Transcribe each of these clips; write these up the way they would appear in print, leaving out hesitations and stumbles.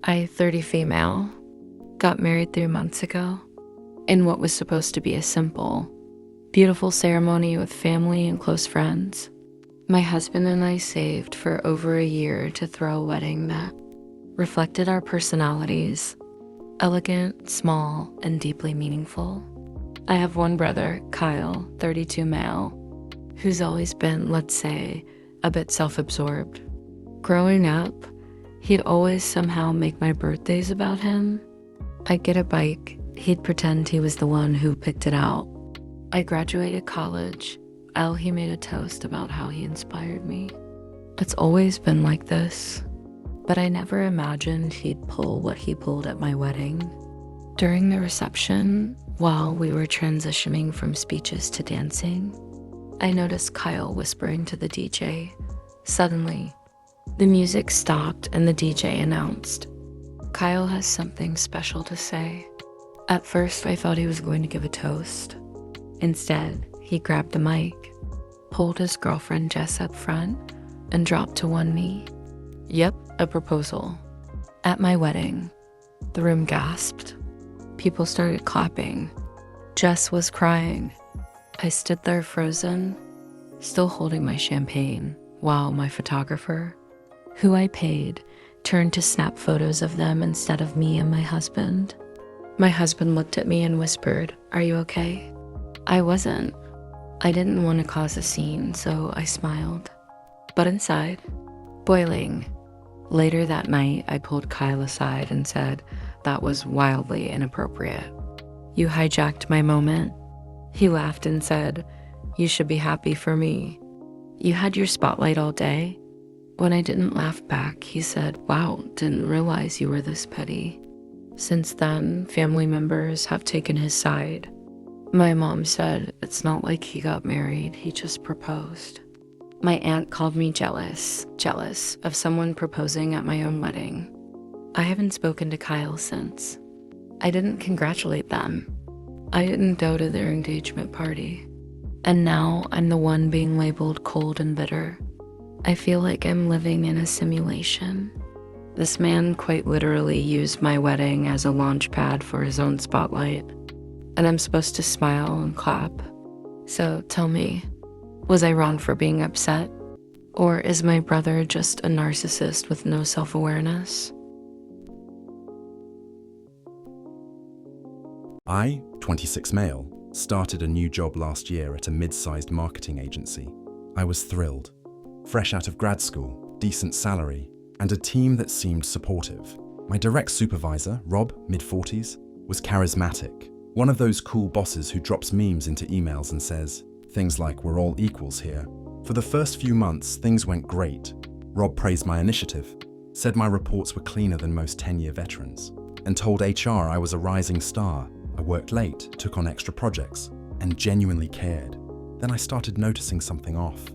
I, 30 female, got married 3 months ago in what was supposed to be a simple, beautiful ceremony with family and close friends. My husband and I saved for over a year to throw a wedding that reflected our personalities, elegant, small, and deeply meaningful. I have one brother, Kyle, 32 male, who's always been, let's say, a bit self-absorbed. Growing up, he'd always somehow make my birthdays about him. I'd get a bike, he'd pretend he was the one who picked it out. I graduated college, he made a toast about how he inspired me. It's always been like this, but I never imagined he'd pull what he pulled at my wedding. During the reception, while we were transitioning from speeches to dancing, I noticed Kyle whispering to the DJ. Suddenly, the music stopped and the DJ announced, "Kyle has something special to say." At first, I thought he was going to give a toast. Instead, he grabbed the mic, pulled his girlfriend Jess up front, and dropped to one knee. Yep, a proposal. At my wedding, the room gasped. People started clapping. Jess was crying. I stood there frozen, still holding my champagne, while my photographer, who I paid, turned to snap photos of them instead of me and my husband. My husband looked at me and whispered, "Are you okay?" I wasn't. I didn't want to cause a scene, so I smiled. But inside, boiling. Later that night, I pulled Kyle aside and said that was wildly inappropriate. "You hijacked my moment." He laughed and said, "You should be happy for me. You had your spotlight all day." When I didn't laugh back, he said, "Wow, didn't realize you were this petty." Since then, family members have taken his side. My mom said it's not like he got married, he just proposed. My aunt called me jealous of someone proposing at my own wedding. I haven't spoken to Kyle since. I didn't congratulate them. I didn't go to their engagement party. And now I'm the one being labeled cold and bitter. I feel like I'm living in a simulation. This man quite literally used my wedding as a launch pad for his own spotlight, and I'm supposed to smile and clap. So tell me, was I wrong for being upset? Or is my brother just a narcissist with no self-awareness? I, 26 male, started a new job last year at a mid-sized marketing agency. I was thrilled. Fresh out of grad school, decent salary, and a team that seemed supportive. My direct supervisor, Rob, mid-40s, was charismatic. One of those cool bosses who drops memes into emails and says things like, "We're all equals here." For the first few months, things went great. Rob praised my initiative, said my reports were cleaner than most 10-year veterans, and told HR I was a rising star. I worked late, took on extra projects, and genuinely cared. Then I started noticing something off.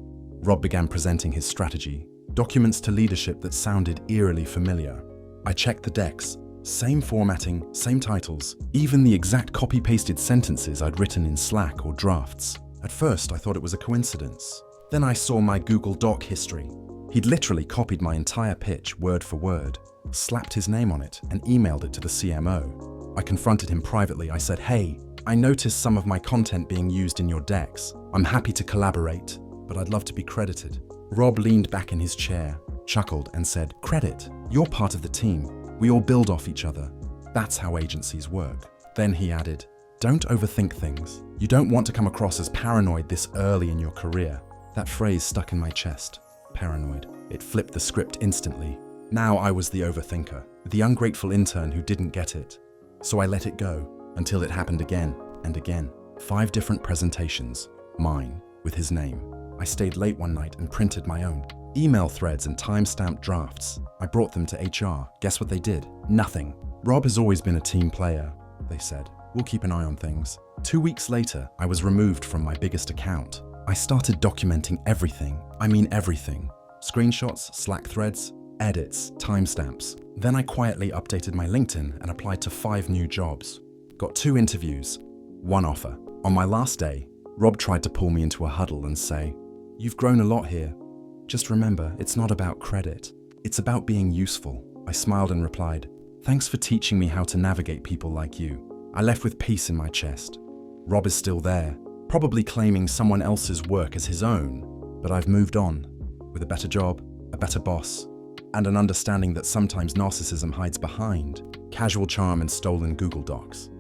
Rob began presenting his strategy, documents to leadership that sounded eerily familiar. I checked the decks, same formatting, same titles, even the exact copy-pasted sentences I'd written in Slack or drafts. At first, I thought it was a coincidence. Then I saw my Google Doc history. He'd literally copied my entire pitch word for word, slapped his name on it, and emailed it to the CMO. I confronted him privately. I said, "Hey, I noticed some of my content being used in your decks. I'm happy to collaborate, but I'd love to be credited." Rob leaned back in his chair, chuckled, and said, "Credit? You're part of the team. We all build off each other. That's how agencies work." Then he added, "Don't overthink things. You don't want to come across as paranoid this early in your career." That phrase stuck in my chest. Paranoid. It flipped the script instantly. Now I was the overthinker, the ungrateful intern who didn't get it. So I let it go until it happened again and again. 5 different presentations, mine, with his name. I stayed late one night and printed my own. Email threads and time-stamped drafts. I brought them to HR. Guess what they did? Nothing. "Rob has always been a team player," they said. "We'll keep an eye on things." 2 weeks later, I was removed from my biggest account. I started documenting everything. I mean everything. Screenshots, Slack threads, edits, timestamps. Then I quietly updated my LinkedIn and applied to 5 new jobs. Got 2 interviews, 1 offer. On my last day, Rob tried to pull me into a huddle and say, "You've grown a lot here. Just remember, it's not about credit. It's about being useful." I smiled and replied, Thanks for teaching me how to navigate people like you. I left with peace in my chest. Rob is still there, probably claiming someone else's work as his own, but I've moved on, with a better job, a better boss, and an understanding that sometimes narcissism hides behind casual charm and stolen Google Docs.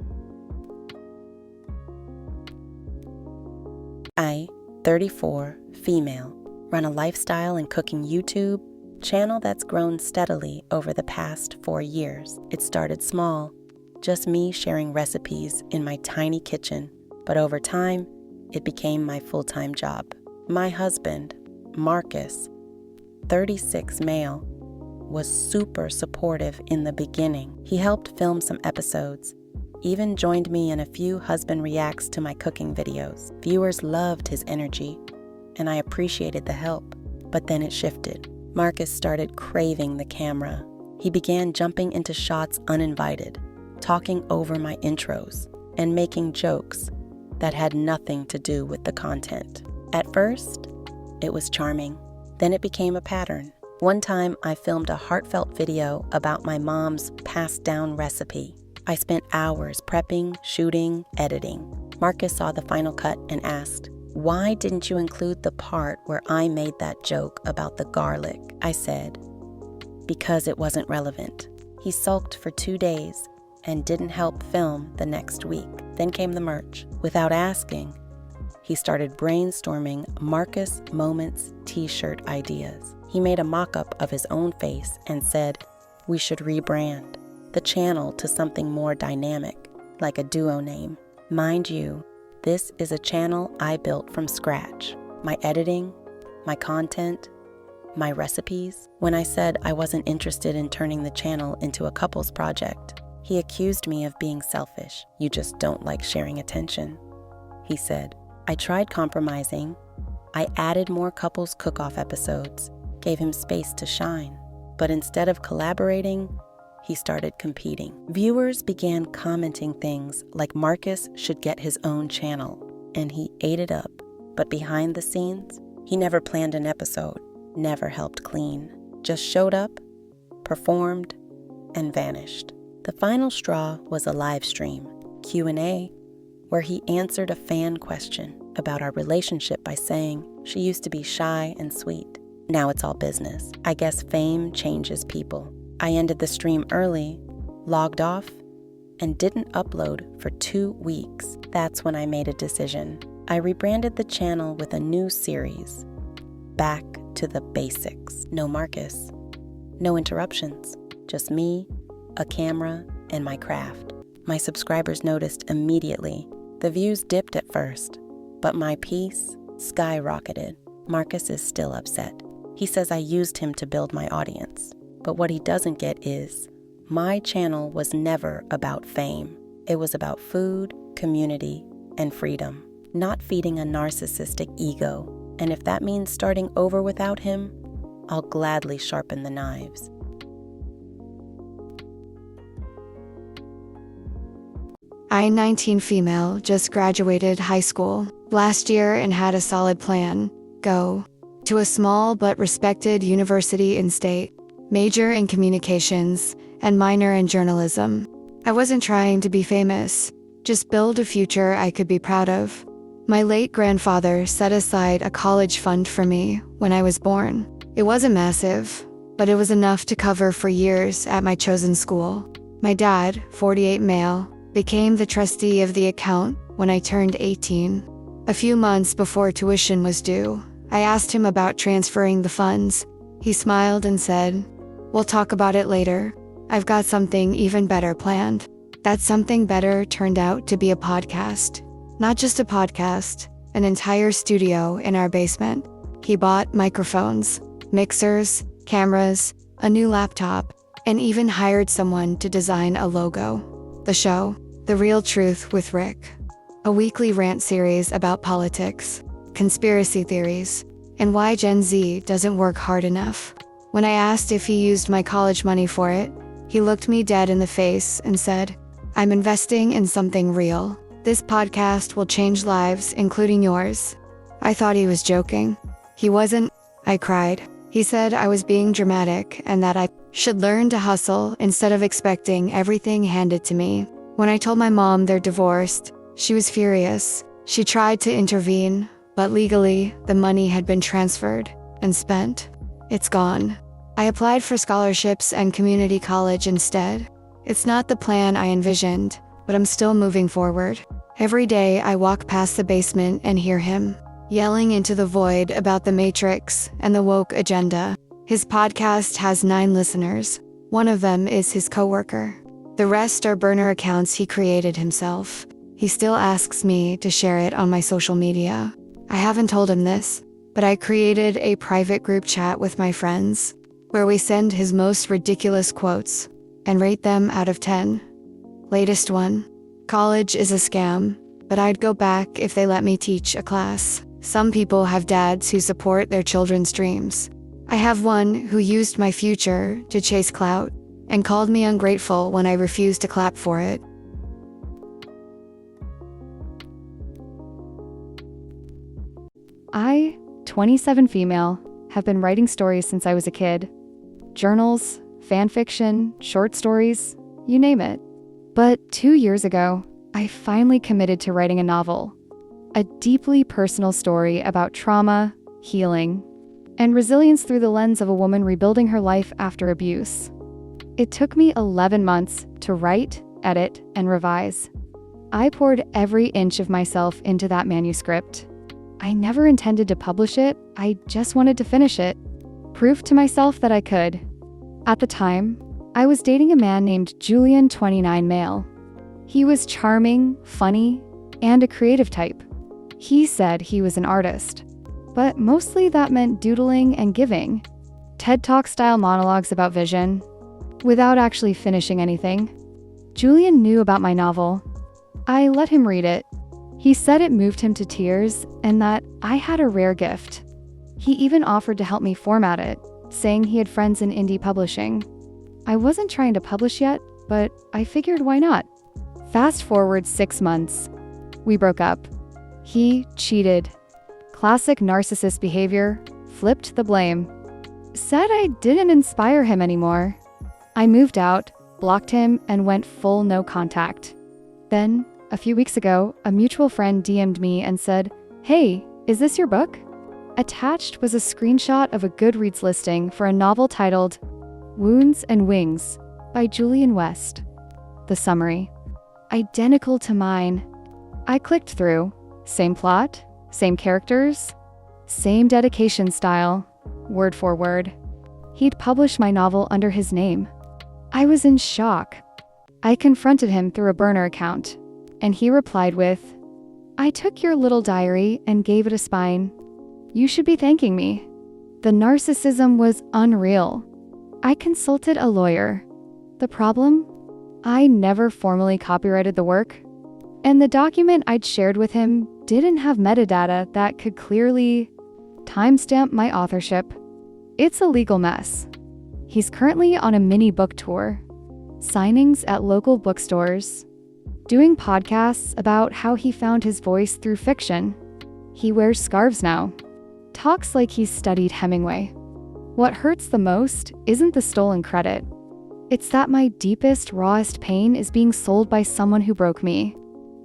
I, 34, female, run a lifestyle and cooking YouTube channel that's grown steadily over the past 4 years. It started small, just me sharing recipes in my tiny kitchen, but over time, it became my full-time job. My husband, Marcus, 36 male, was super supportive in the beginning. He helped film some episodes, even joined me in a few husband reacts to my cooking videos. Viewers loved his energy, and I appreciated the help, but then it shifted. Marcus started craving the camera. He began jumping into shots uninvited, talking over my intros, and making jokes that had nothing to do with the content. At first, it was charming. Then it became a pattern. One time, I filmed a heartfelt video about my mom's passed-down recipe. I spent hours prepping, shooting, editing. Marcus saw the final cut and asked, "Why didn't you include the part where I made that joke about the garlic?" I said, "Because it wasn't relevant." He sulked for 2 days and didn't help film the next week. Then came the merch. Without asking, he started brainstorming Marcus Moments t-shirt ideas. He made a mock-up of his own face and said, "We should rebrand the channel to something more dynamic, like a duo name." Mind you, this is a channel I built from scratch. My editing, my content, my recipes. When I said I wasn't interested in turning the channel into a couples project, he accused me of being selfish. "You just don't like sharing attention," he said. I tried compromising. I added more couples cook-off episodes, gave him space to shine. But instead of collaborating, he started competing. Viewers began commenting things like Marcus should get his own channel, and he ate it up. But behind the scenes, he never planned an episode, never helped clean, just showed up, performed, and vanished. The final straw was a live stream, Q&A, where he answered a fan question about our relationship by saying she used to be shy and sweet. Now it's all business. I guess fame changes people. I ended the stream early, logged off, and didn't upload for 2 weeks. That's when I made a decision. I rebranded the channel with a new series, Back to the Basics. No Marcus, no interruptions, just me, a camera, and my craft. My subscribers noticed immediately. The views dipped at first, but my peace skyrocketed. Marcus is still upset. He says I used him to build my audience. But what he doesn't get is, my channel was never about fame. It was about food, community, and freedom, not feeding a narcissistic ego. And if that means starting over without him, I'll gladly sharpen the knives. I, 19 female, just graduated high school last year and had a solid plan. Go to a small but respected university in state, major in communications, and minor in journalism. I wasn't trying to be famous, just build a future I could be proud of. My late grandfather set aside a college fund for me when I was born. It wasn't massive, but it was enough to cover for years at my chosen school. My dad, 48 male, became the trustee of the account when I turned 18. A few months before tuition was due, I asked him about transferring the funds. He smiled and said, "We'll talk about it later. I've got something even better planned." That something better turned out to be a podcast. Not just a podcast, an entire studio in our basement. He bought microphones, mixers, cameras, a new laptop, and even hired someone to design a logo. The show, The Real Truth with Rick. A weekly rant series about politics, conspiracy theories, and why Gen Z doesn't work hard enough. When I asked if he used my college money for it, he looked me dead in the face and said, "I'm investing in something real. This podcast will change lives, including yours." I thought he was joking. He wasn't. I cried. He said I was being dramatic and that I should learn to hustle instead of expecting everything handed to me. When I told my mom they're divorced, she was furious. She tried to intervene, but legally, the money had been transferred and spent. It's gone. I applied for scholarships and community college instead. It's not the plan I envisioned, but I'm still moving forward. Every day I walk past the basement and hear him yelling into the void about the Matrix and the woke agenda. His podcast has 9 listeners. One of them is his coworker. The rest are burner accounts he created himself. He still asks me to share it on my social media. I haven't told him this, but I created a private group chat with my friends where we send his most ridiculous quotes and rate them out of 10. Latest one: college is a scam, but I'd go back if they let me teach a class. Some people have dads who support their children's dreams. I have one who used my future to chase clout and called me ungrateful when I refused to clap for it. I, 27 female, have been writing stories since I was a kid. Journals, fan fiction, short stories, you name it. But 2 years ago, I finally committed to writing a novel. A deeply personal story about trauma, healing, and resilience through the lens of a woman rebuilding her life after abuse. It took me 11 months to write, edit, and revise. I poured every inch of myself into that manuscript. I never intended to publish it, I just wanted to finish it. Proof to myself that I could. At the time, I was dating a man named Julian, 29 male. He was charming, funny, and a creative type. He said he was an artist, but mostly that meant doodling and giving. TED Talk-style monologues about vision, without actually finishing anything. Julian knew about my novel. I let him read it. He said it moved him to tears and that I had a rare gift. He even offered to help me format it, saying he had friends in indie publishing. I wasn't trying to publish yet, but I figured why not? Fast forward 6 months. We broke up. He cheated. Classic narcissist behavior, flipped the blame. Said I didn't inspire him anymore. I moved out, blocked him, and went full no contact. Then, a few weeks ago, a mutual friend DM'd me and said, "Hey, is this your book?" Attached was a screenshot of a Goodreads listing for a novel titled Wounds and Wings by Julian West. The summary: identical to mine. I clicked through. Same plot, same characters, same dedication style, word for word. He'd published my novel under his name. I was in shock. I confronted him through a burner account, and he replied with, "I took your little diary and gave it a spine. You should be thanking me." The narcissism was unreal. I consulted a lawyer. The problem? I never formally copyrighted the work, and the document I'd shared with him didn't have metadata that could clearly timestamp my authorship. It's a legal mess. He's currently on a mini book tour, signings at local bookstores, doing podcasts about how he found his voice through fiction. He wears scarves now, talks like he's studied Hemingway. What hurts the most isn't the stolen credit. It's that my deepest, rawest pain is being sold by someone who broke me,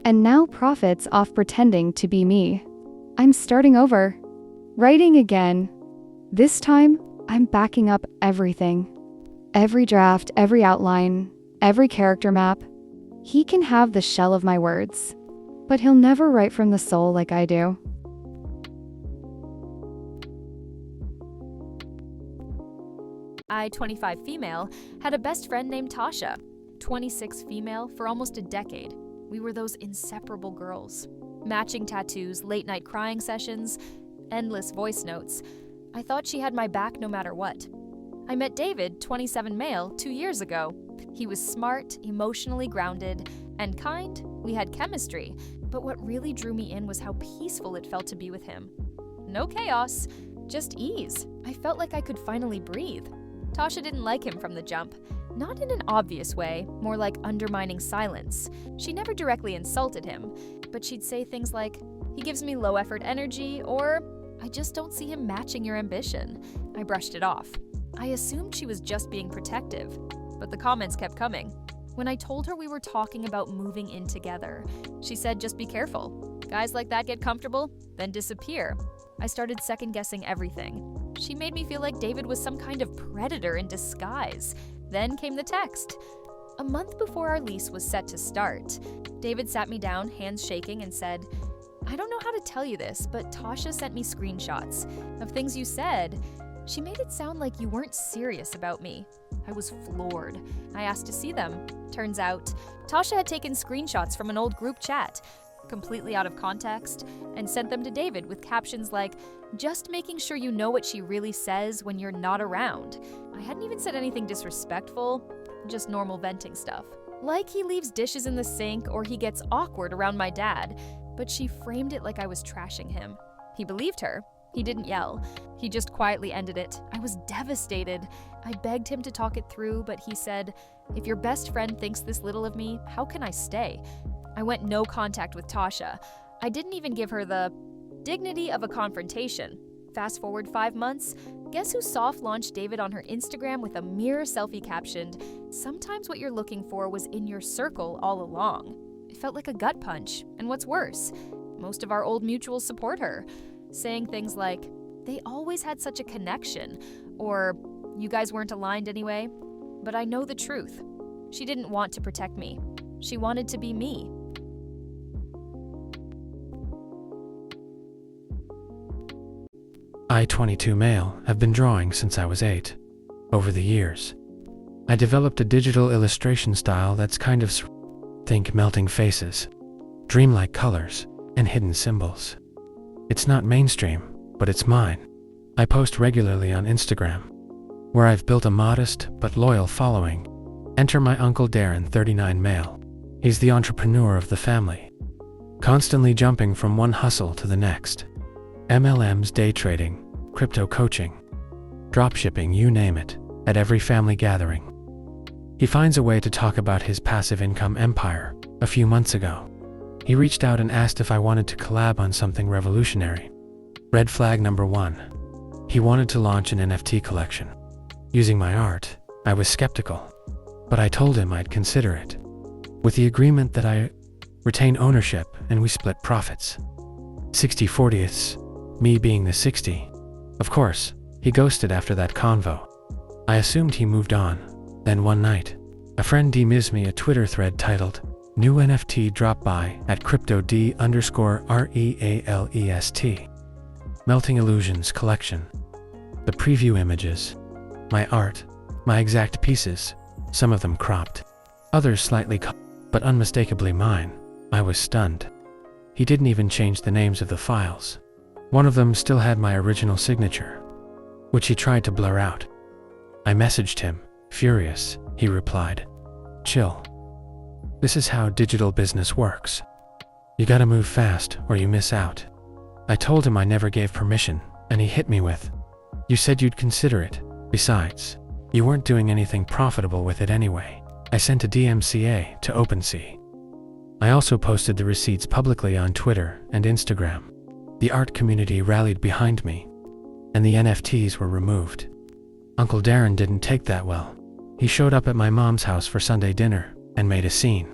and now profits off pretending to be me. I'm starting over, writing again. This time, I'm backing up everything. Every draft, every outline, every character map. He can have the shell of my words, but he'll never write from the soul like I do. I, 25 female, had a best friend named Tasha. 26 female for almost a decade. We were those inseparable girls. Matching tattoos, late-night crying sessions, endless voice notes. I thought she had my back no matter what. I met David, 27 male, 2 years ago. He was smart, emotionally grounded, and kind. We had chemistry, but what really drew me in was how peaceful it felt to be with him. No chaos, just ease. I felt like I could finally breathe. Tasha didn't like him from the jump. Not in an obvious way, more like undermining silence. She never directly insulted him, but she'd say things like, "He gives me low-effort energy," or I just don't see him matching your ambition." I brushed it off. I assumed she was just being protective, but the comments kept coming. When I told her we were talking about moving in together, she said, "Just be careful. Guys like that get comfortable, then disappear." I started second-guessing everything. She made me feel like David was some kind of predator in disguise. Then came the text. A month before our lease was set to start, David sat me down, hands shaking, and said, "I don't know how to tell you this, but Tasha sent me screenshots of things you said. She made it sound like you weren't serious about me." I was floored. I asked to see them. Turns out, Tasha had taken screenshots from an old group chat, completely out of context, and sent them to David with captions like, "Just making sure you know what she really says when you're not around." I hadn't even said anything disrespectful, just normal venting stuff. Like he leaves dishes in the sink or he gets awkward around my dad, but she framed it like I was trashing him. He believed her. He didn't yell. He just quietly ended it. I was devastated. I begged him to talk it through, but he said, "If your best friend thinks this little of me, how can I stay?" I went no contact with Tasha. I didn't even give her the dignity of a confrontation. Fast forward 5 months, guess who soft-launched David on her Instagram with a mirror selfie captioned, "Sometimes what you're looking for was in your circle all along." It felt like a gut punch, and what's worse, most of our old mutuals support her, saying things like, "They always had such a connection," or "You guys weren't aligned anyway." But I know the truth. She didn't want to protect me. She wanted to be me. I, 22 male, have been drawing since I was 8. Over the years, I developed a digital illustration style that's kind of think melting faces, dreamlike colors, and hidden symbols. It's not mainstream, but it's mine. I post regularly on Instagram, where I've built a modest but loyal following. Enter my Uncle Darren, 39 male. He's the entrepreneur of the family, constantly jumping from one hustle to the next. MLMs, day trading, crypto coaching, dropshipping, you name it, at every family gathering. He finds a way to talk about his passive income empire. A few months ago, he reached out and asked if I wanted to collab on something revolutionary. Red flag number 1. He wanted to launch an NFT collection. Using my art, I was skeptical, but I told him I'd consider it, with the agreement that I retain ownership and we split profits. 60/40ths, me being the 60. Of course, he ghosted after that convo. I assumed he moved on. Then one night, a friend DMs me a Twitter thread titled, "New NFT drop by at crypto_REALEST. Melting Illusions Collection." The preview images, my art, my exact pieces, some of them cropped, others slightly cut, but unmistakably mine. I was stunned. He didn't even change the names of the files. One of them still had my original signature, which he tried to blur out. I messaged him, furious. He replied, "Chill. This is how digital business works. You gotta move fast or you miss out." I told him I never gave permission, and he hit me with, "You said you'd consider it. Besides, you weren't doing anything profitable with it anyway." I sent a DMCA to OpenSea. I also posted the receipts publicly on Twitter and Instagram. The art community rallied behind me, and the NFTs were removed. Uncle Darren didn't take that well. He showed up at my mom's house for Sunday dinner and made a scene.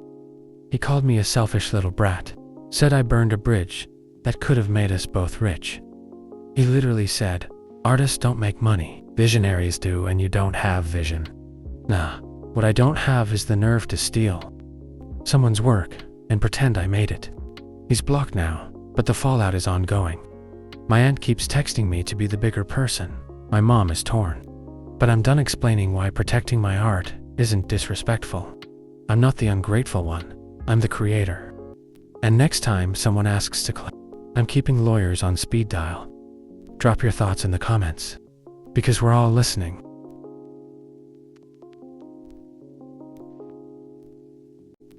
He called me a selfish little brat, said I burned a bridge that could have made us both rich. He literally said, "Artists don't make money, visionaries do, and you don't have vision." Nah, what I don't have is the nerve to steal someone's work and pretend I made it. He's blocked now, but the fallout is ongoing. My aunt keeps texting me to be the bigger person. My mom is torn. But I'm done explaining why protecting my art isn't disrespectful. I'm not the ungrateful one. I'm the creator. And next time someone asks to I'm keeping lawyers on speed dial. Drop your thoughts in the comments, because we're all listening.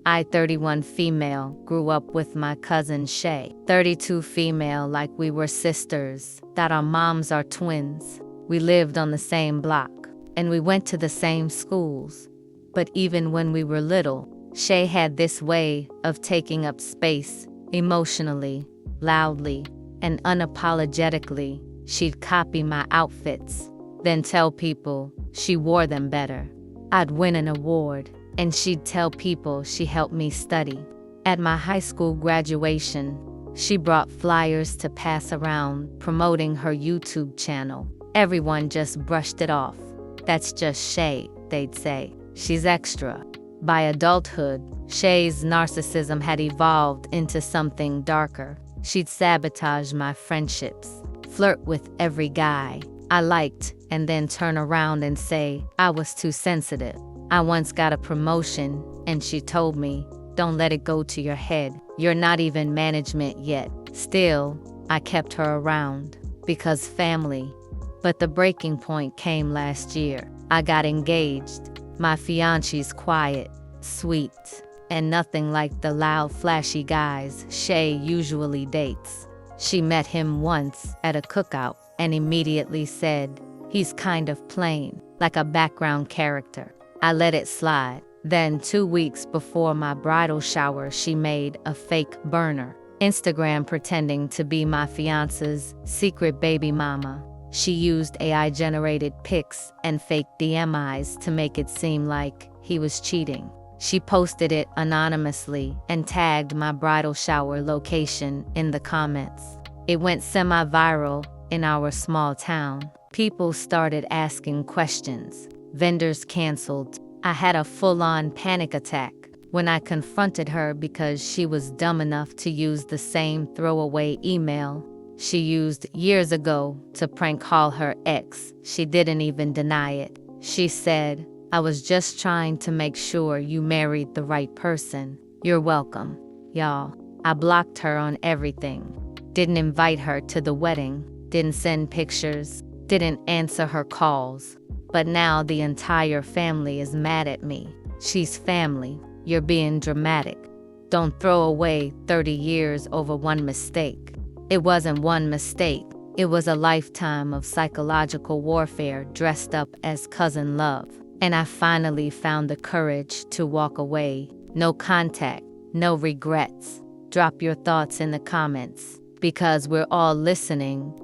I, 31 female, grew up with my cousin Shay, 32 female, like we were sisters, that our moms are twins. We lived on the same block, and we went to the same schools. But even when we were little, Shay had this way of taking up space, emotionally, loudly, and unapologetically, she'd copy my outfits, then tell people she wore them better. I'd win an award, and she'd tell people she helped me study. At my high school graduation, she brought flyers to pass around promoting her YouTube channel. Everyone just brushed it off. That's just Shay, they'd say. She's extra. By adulthood, Shay's narcissism had evolved into something darker. She'd sabotage my friendships, flirt with every guy I liked, and then turn around and say I was too sensitive. I once got a promotion, and she told me, "Don't let it go to your head. You're not even management yet." Still, I kept her around because family. But the breaking point came last year. I got engaged. My fiancé's quiet, sweet, and nothing like the loud, flashy guys Shay usually dates. She met him once at a cookout and immediately said, "He's kind of plain, like a background character." I let it slide. Then 2 weeks before my bridal shower, she made a fake burner, Instagram pretending to be my fiance's secret baby mama. She used AI-generated pics and fake DMIs to make it seem like he was cheating. She posted it anonymously and tagged my bridal shower location in the comments. It went semi-viral in our small town. People started asking questions. Vendors canceled. I had a full-on panic attack when I confronted her because she was dumb enough to use the same throwaway email she used years ago to prank call her ex. She didn't even deny it. She said, "I was just trying to make sure you married the right person. You're welcome." Y'all, I blocked her on everything. Didn't invite her to the wedding. Didn't send pictures. Didn't answer her calls. But now the entire family is mad at me. She's family. You're being dramatic. Don't throw away 30 years over one mistake. It wasn't one mistake. It was a lifetime of psychological warfare dressed up as cousin love. And I finally found the courage to walk away. No contact, no regrets. Drop your thoughts in the comments, because we're all listening.